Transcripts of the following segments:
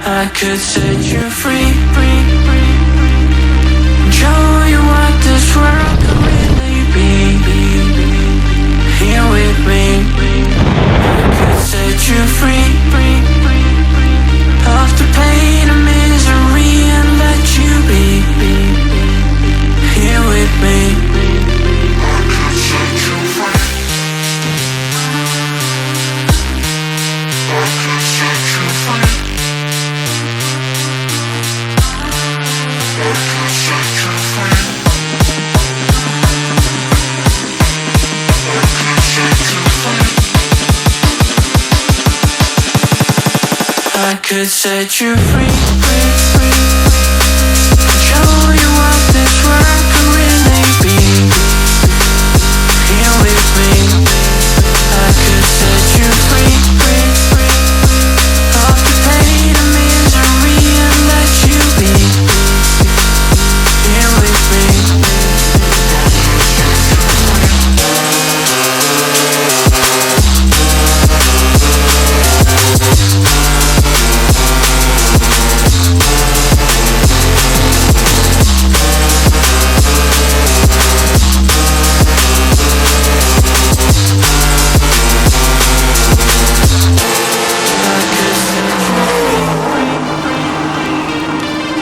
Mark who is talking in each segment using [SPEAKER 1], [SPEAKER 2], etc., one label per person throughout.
[SPEAKER 1] I could set you free, show you what this world could really be. Here with me, I could set you free of the pain and misery and let you be. Here with me, I could set you free. I could set you free. I could set you free. I could set you free. I could set you free, show you what this world could really be. Here with me, I could set you free of the pain and misery and let you be. Here with me,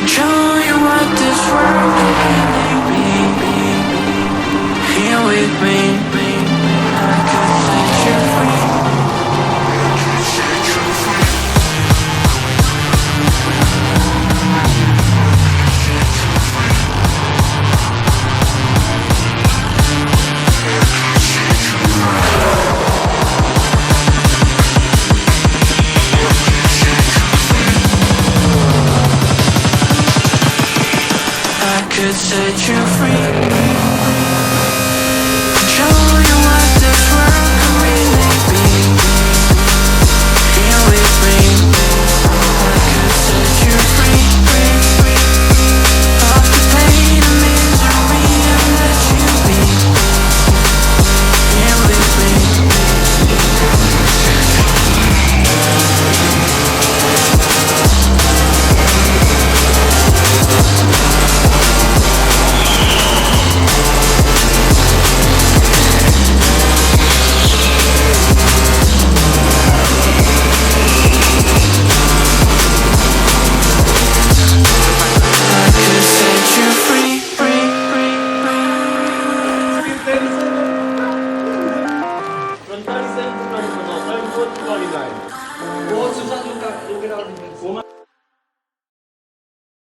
[SPEAKER 1] show you what this world could really be. Here with me, I could set you free. I could set you free. I could set you free, show you what this world could really be. Here with me, I could set you free of the pain and misery and let you be. Here with me, I could set you free.
[SPEAKER 2] Von 30 Cent kann ich noch. Beim Foto war die Line. Wo hast du gesagt, du kannst